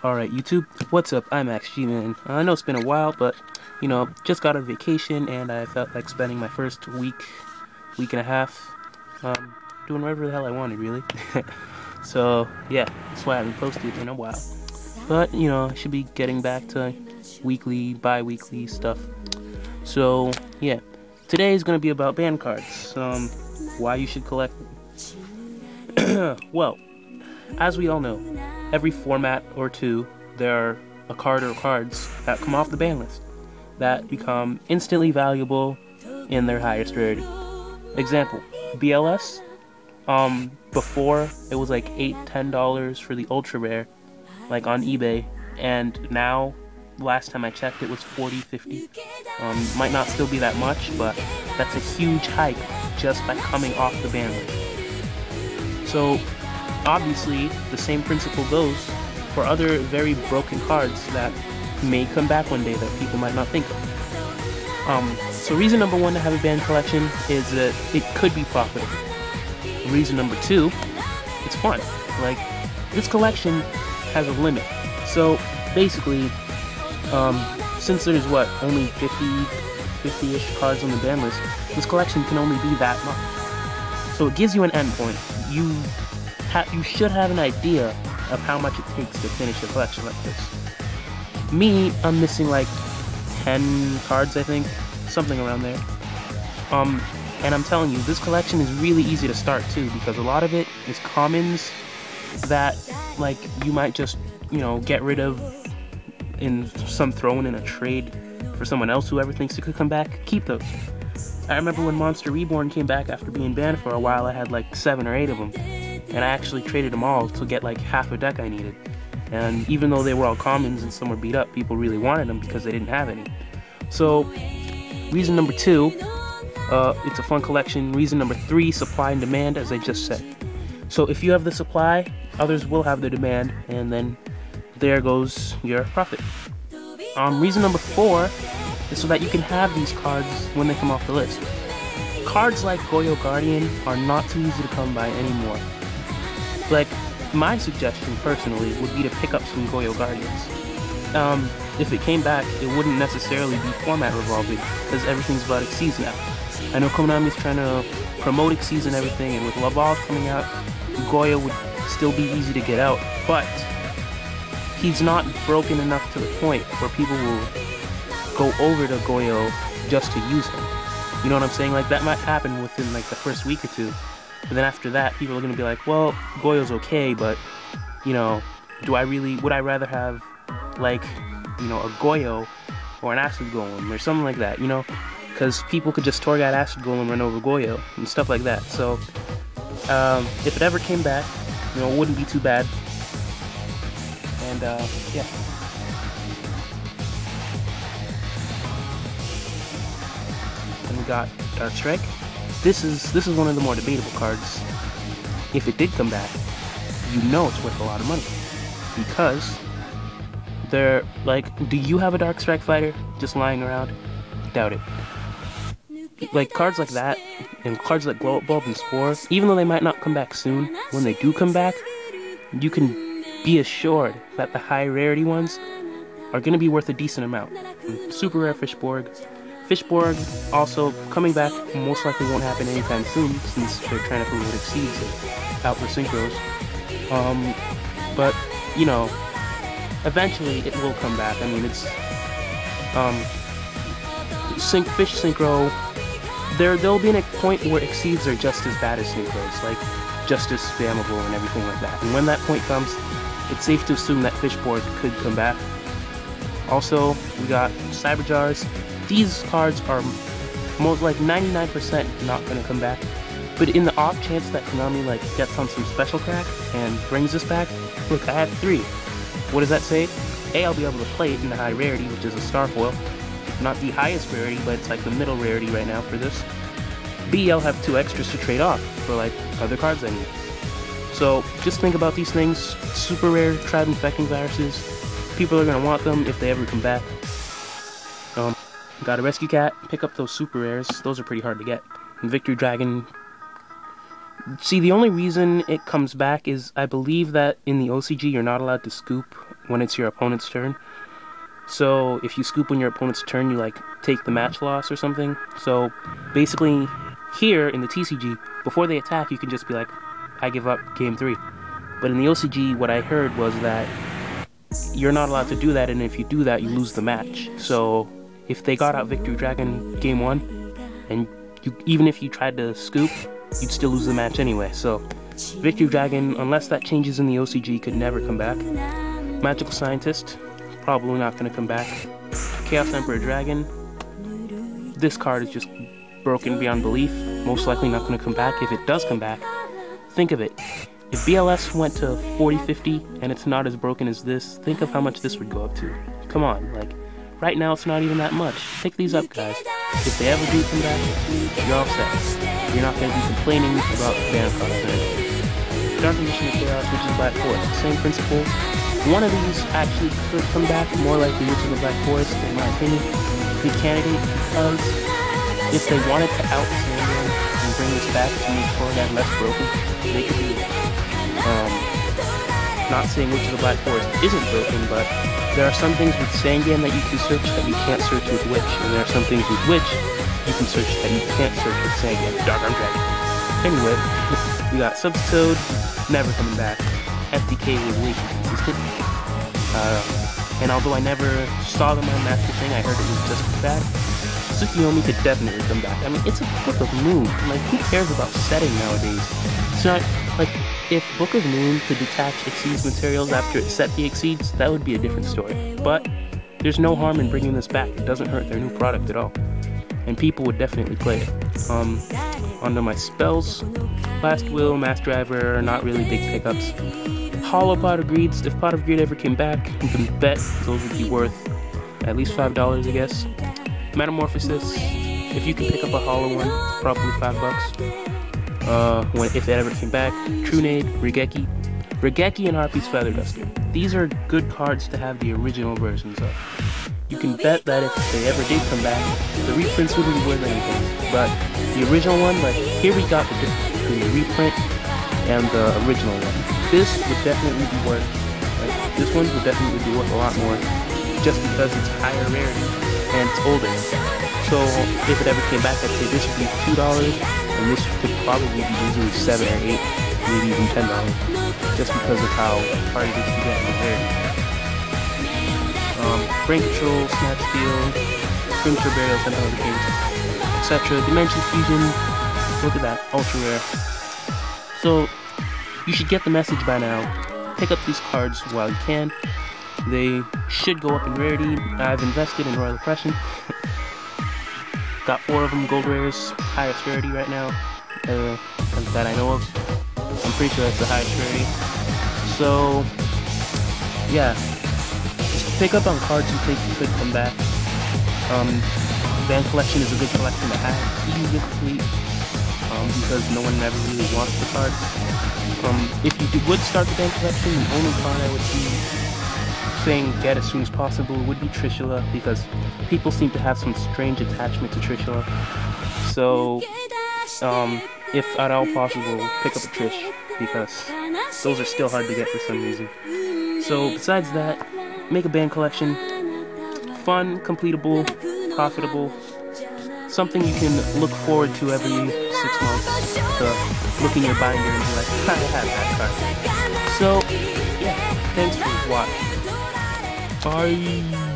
Alright, YouTube, what's up? I'm Max G-Man. I know it's been a while, but, you know, just got on vacation, and I felt like spending my first week and a half, doing whatever the hell I wanted, really. So, yeah, that's why I haven't posted in a while. But, you know, I should be getting back to weekly, bi-weekly stuff. So, yeah, today is going to be about band cards, why you should collect them. Well, as we all know, every format or two, there are a card or cards that come off the ban list that become instantly valuable in their highest rarity. Example, BLS. Before it was like $8-10 for the ultra rare, like on eBay, and now, last time I checked, it was $40-50. Might not still be that much, but that's a huge hike just by coming off the ban list. So, obviously, the same principle goes for other very broken cards that may come back one day that people might not think of. So reason number one to have a band collection is that it could be profitable. Reason number two, it's fun. Like, this collection has a limit. So basically, since there's only 50-ish cards on the ban list, this collection can only be that much. So it gives you an endpoint. You should have an idea of how much it takes to finish a collection like this. Me, I'm missing like 10 cards, I think, something around there. And I'm telling you, this collection is really easy to start too, because a lot of it is commons that, like, you might just, you know, get rid of in thrown in a trade for someone else, whoever thinks it could come back. Keep those. I remember when Monster Reborn came back after being banned for a while, I had like 7 or 8 of them. And I actually traded them all to get like half a deck I needed. And even though they were all commons and some were beat up, people really wanted them because they didn't have any. So, reason number two, it's a fun collection. Reason number three, supply and demand, as I just said. So if you have the supply, others will have the demand, and then there goes your profit. Reason number four is so that you can have these cards when they come off the list. Cards like Goyo Guardian are not too easy to come by anymore. Like, my suggestion personally would be to pick up some Goyo Guardians. If it came back, it wouldn't necessarily be format revolving, because everything's about Exceeds now. I know Konami's trying to promote Exceeds and everything, and with Laval's coming out, Goyo would still be easy to get out, but he's not broken enough to the point where people will go over to Goyo just to use him. You know what I'm saying? Like, that might happen within like the first week or two. But then after that, people are going to be like, well, Goyo's okay, but, you know, would I rather have, like, you know, a Goyo or an Acid Golem or something like that, you know? Because people could just Torgat Acid Golem run over Goyo and stuff like that. So, if it ever came back, you know, it wouldn't be too bad. And, yeah. And we got Dark Strike. This is one of the more debatable cards. If it did come back, you know it's worth a lot of money. Because they're like, do you have a Dark Strike fighter just lying around? Doubt it. Like, cards like that, and cards like Glow Up Bulb and Spore, even though they might not come back soon, when they do come back, you can be assured that the high rarity ones are going to be worth a decent amount. Super rare Fishborg. Fishborg also coming back most likely won't happen anytime soon, since they're trying to promote Exceeds out for synchros. But, you know, eventually it will come back. I mean, it's Fish Synchro. There'll be a point where Exceeds are just as bad as synchros, like just as spammable and everything like that. And when that point comes, it's safe to assume that Fishborg could come back. Also, we got Cyber Jars. These cards are most like 99% not going to come back. But in the off chance that Konami like gets on some special crack and brings this back, look, I have 3. What does that say? A, I'll be able to play it in the high rarity, which is a Starfoil. Not the highest rarity, but it's like the middle rarity right now for this. B, I'll have 2 extras to trade off for like other cards I need. So just think about these things. Super rare Tribe Infecting Viruses. People are going to want them if they ever come back. Got a Rescue Cat. Pick up those super rares. Those are pretty hard to get. And Victory Dragon. See, the only reason it comes back is I believe that in the OCG you're not allowed to scoop when it's your opponent's turn. So if you scoop on your opponent's turn, you like take the match loss or something. So basically here in the TCG, before they attack, you can just be like, I give up, game 3. But in the OCG, what I heard was that you're not allowed to do that, and if you do that, you lose the match. So if they got out Victory Dragon game 1, and even if you tried to scoop, you'd still lose the match anyway. So Victory Dragon, unless that changes in the OCG, could never come back. Magical Scientist, probably not going to come back. Chaos Emperor Dragon, this card is just broken beyond belief, most likely not going to come back. If it does come back, think of it. If BLS went to 40-50 and it's not as broken as this, think of how much this would go up to. Come on, like, right now it's not even that much. Pick these up, guys. If they ever do come back, you're all set. You're not going to be complaining about ban cards or anything. Dark Condition of Chaos, which is Black Forest. Same principles. One of these actually could come back, more like the Witch of the Black Forest, in my opinion. Good candidate, because if they wanted to out Sandman and bring this back to make Tornad less broken, they could do it. Not saying Witch of the Black Forest isn't broken, but there are some things with Sangan that you can search that you can't search with Witch, and there are some things with Witch you can search that you can't search with Sangan. Dark Arm Dragon. Anyway, we got Substoad, never coming back. FDK was way too consistent. And although I never saw them on Master Thing, I heard it was just as bad. Tsukiyomi could definitely come back. I mean, it's a Book of Moon. Like, who cares about setting nowadays? It's not, like, if Book of Moon could detach Exceeds materials after it set the Exceeds, that would be a different story. But there's no harm in bringing this back. It doesn't hurt their new product at all. And people would definitely play it. Onto my spells. Last Will, Mass Driver, not really big pickups. Hollow Pot of Greeds. If Pot of Greed ever came back, you can bet those would be worth at least $5, I guess. Metamorphosis. If you can pick up a hollow one, probably $5. If it ever came back. Trunade, Regeki. Regeki and Harpy's Feather Duster. These are good cards to have the original versions of. You can bet that if they ever did come back, the reprints wouldn't be worth anything. But the original one, like, here we got the difference between the reprint and the original one. This would definitely be worth, like, this one would definitely be worth a lot more, just because it's higher rarity and it's older. So if it ever came back, I'd say this would be $2, and this could probably be easily $7 or $8, maybe even $10, just because of how hard it is to get in the rarity. Brain Control, Snatch Steal, Premature Burial, Sentinel of the Kings, etc. Dimension Fusion, look at that, ultra rare. So, you should get the message by now. Pick up these cards while you can. They should go up in rarity. I've invested in Royal Oppression. Got 4 of them, gold rares, highest rarity right now, that I know of. I'm pretty sure that's the highest rarity. So, yeah. Pick up on cards you think could come back. Band Collection is a good collection to have, even with Fleet, because no one ever really wants the cards. If you would start the Band Collection, the only card I would be saying get as soon as possible would be Trishula, because people seem to have some strange attachment to Trishula. So, if at all possible, pick up a Trish, because those are still hard to get for some reason. So, besides that, make a band collection. Fun, completable, profitable. Something you can look forward to every 6 months. To look in your binder and be like, I have that card. So, yeah, thanks for watching. Bye.